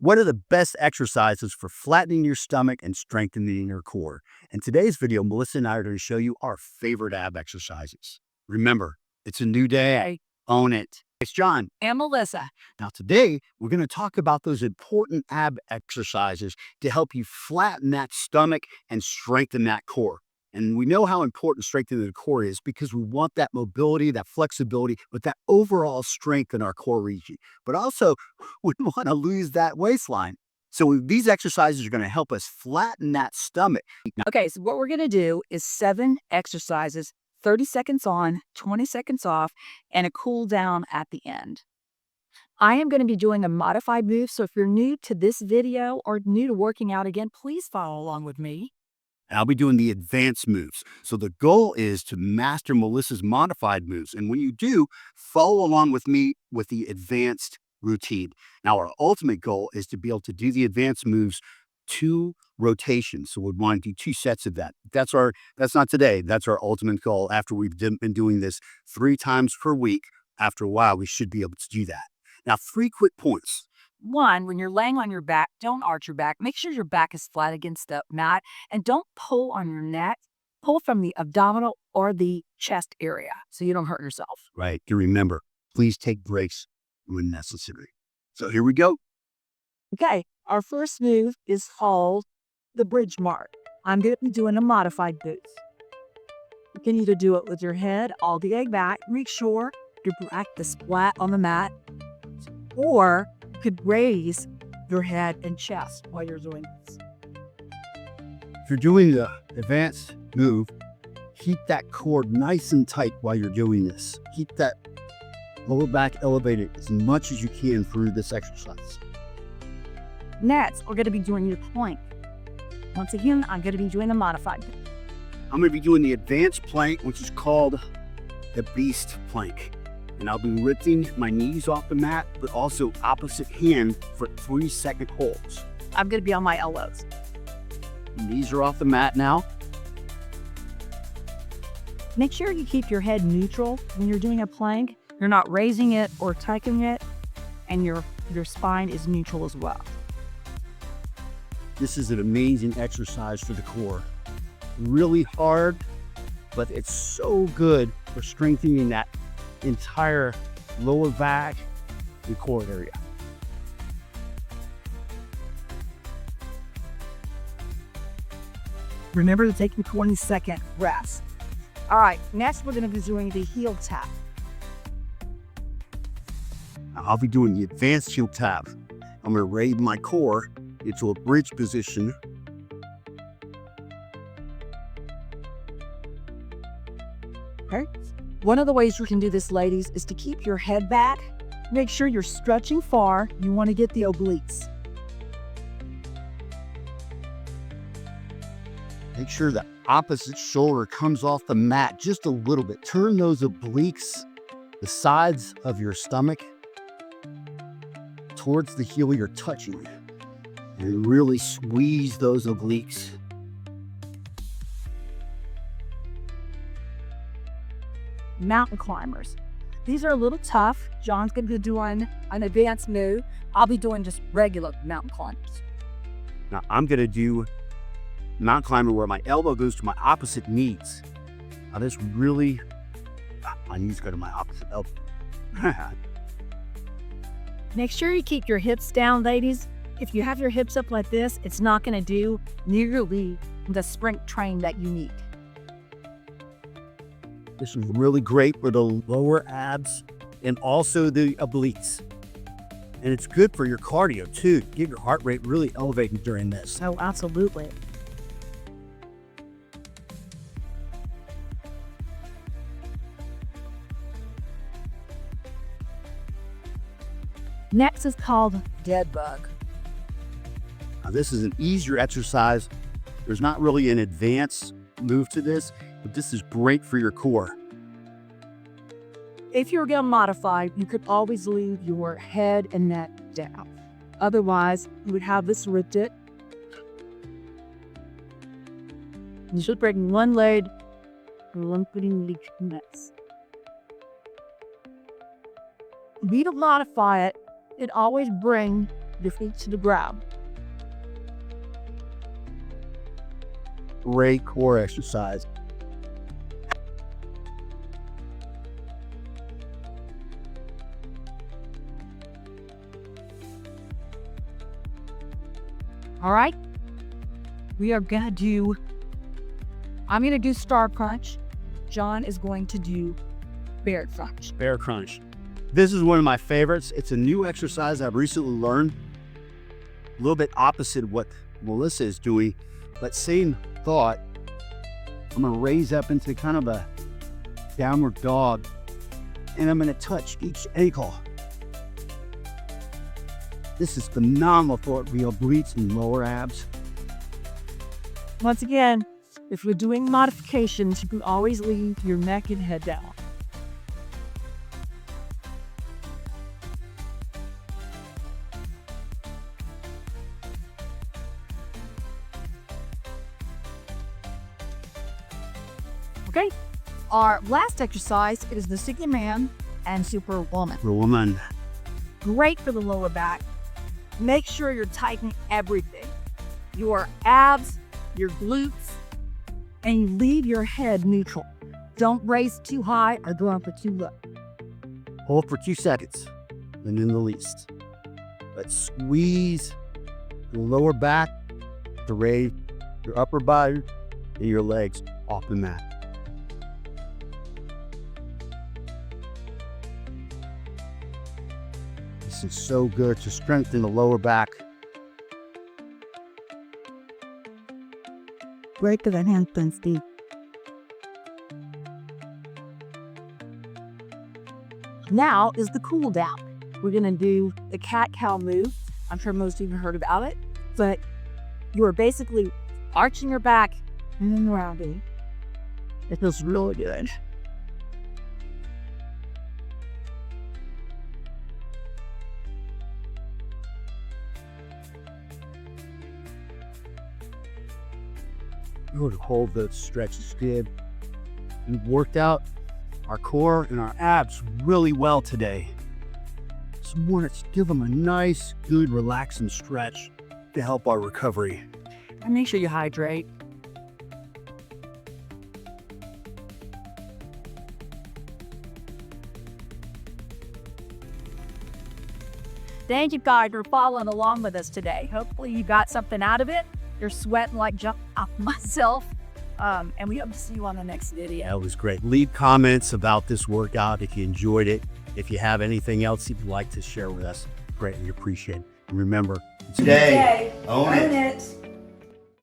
What are the best exercises for flattening your stomach and strengthening your core? In today's video, Melissa and I are going to show you our favorite ab exercises. Remember, it's a new day. Own it. It's John. And Melissa. Now today, we're going to talk about those important ab exercises to help you flatten that stomach and strengthen that core. And we know how important strengthening the core is because we want that mobility, that flexibility, but that overall strength in our core region. But also, we want to lose that waistline. So these exercises are going to help us flatten that stomach. Okay, so what we're going to do is 7 exercises, 30 seconds on, 20 seconds off, and a cool down at the end. I am going to be doing a modified move, so if you're new to this video or new to working out again, please follow along with me. And I'll be doing the advanced moves. So the goal is to master Melissa's modified moves. And when you do, follow along with me with the advanced routine. Now, our ultimate goal is to be able to do the advanced moves 2 rotations. So we'd want to do 2 sets of that. That's not today. That's our ultimate goal. After we've been doing this 3 times per week, after a while, we should be able to do that. Now, 3 quick points. 1, when you're laying on your back, don't arch your back. Make sure your back is flat against the mat and don't pull on your neck. Pull from the abdominal or the chest area so you don't hurt yourself. Right. To remember, please take breaks when necessary. So here we go. Okay, our first move is called the bridge mark. I'm going to be doing a modified boost. You can either do it with your head all the way back. Make sure your back is flat on the mat, or you could raise your head and chest while you're doing this. If you're doing the advanced move, keep that core nice and tight while you're doing this. Keep that lower back elevated as much as you can through this exercise. Next, we're going to be doing your plank. Once again, I'm going to be doing the modified. I'm going to be doing the advanced plank, which is called the beast plank. And I'll be lifting my knees off the mat, but also opposite hand for 3-second holds. I'm going to be on my elbows. Knees are off the mat now. Make sure you keep your head neutral when you're doing a plank. You're not raising it or tucking it, and your spine is neutral as well. This is an amazing exercise for the core. Really hard, but it's so good for strengthening that entire lower back and core area. Remember to take your 20-second rest. All right, next we're going to be doing the heel tap. I'll be doing the advanced heel tap. I'm going to raise my core into a bridge position. Okay. One of the ways you can do this, ladies, is to keep your head back. Make sure you're stretching far. You want to get the obliques. Make sure the opposite shoulder comes off the mat just a little bit. Turn those obliques, the sides of your stomach, towards the heel you're touching. And really squeeze those obliques. Mountain climbers. These are a little tough. John's going to be doing an advanced move. I'll be doing just regular mountain climbers. Now I'm going to do mountain climber where my elbow goes to my opposite knees. Now this really, my knees go to my opposite elbow. Make sure you keep your hips down, ladies. If you have your hips up like this, it's not going to do nearly the strength train that you need. This is really great for the lower abs and also the obliques. And it's good for your cardio too. Get your heart rate really elevated during this. Oh, absolutely. Next is called dead bug. Now, this is an easier exercise. There's not really an advanced move to this, but this is great for your core. If you're going to modify, you could always leave your head and neck down. Otherwise, you would have this lifted. You should bring one leg and one putting the next. If you don't modify it, it always bring your feet to the ground. Great core exercise. All right. I'm going to do star crunch. John is going to do bear crunch. Bear crunch. This is one of my favorites. It's a new exercise I've recently learned. A little bit opposite what Melissa is doing, but same thought. I'm gonna raise up into kind of a downward dog, and I'm gonna touch each ankle. This is phenomenal for the obliques and lower abs. Once again, if we're doing modifications, you can always leave your neck and head down. Okay, our last exercise is the Superman and Superwoman. For a woman, Great for the lower back. Make sure you're tightening everything. Your abs, your glutes, and you leave your head neutral. Don't raise too high or go up too low. hold for 2 seconds, and in the least. But squeeze your lower back to raise your upper body and your legs off the mat. This is so good to strengthen the lower back. Break the handstand Steve. Now is the cool down. We're gonna do the cat-cow move. I'm sure most of you have heard about it, but you are basically arching your back and then rounding. It feels really good. We're going to hold the stretch skid. We've worked out our core and our abs really well today. So we want to give them a nice, good, relaxing stretch to help our recovery. And make sure you hydrate. Thank you guys for following along with us today. Hopefully you got something out of it. You're sweating like jump off myself. And we hope to see you on the next video. That was great. Leave comments about this workout if you enjoyed it. If you have anything else you'd like to share with us, greatly appreciate it. And remember, today, own it.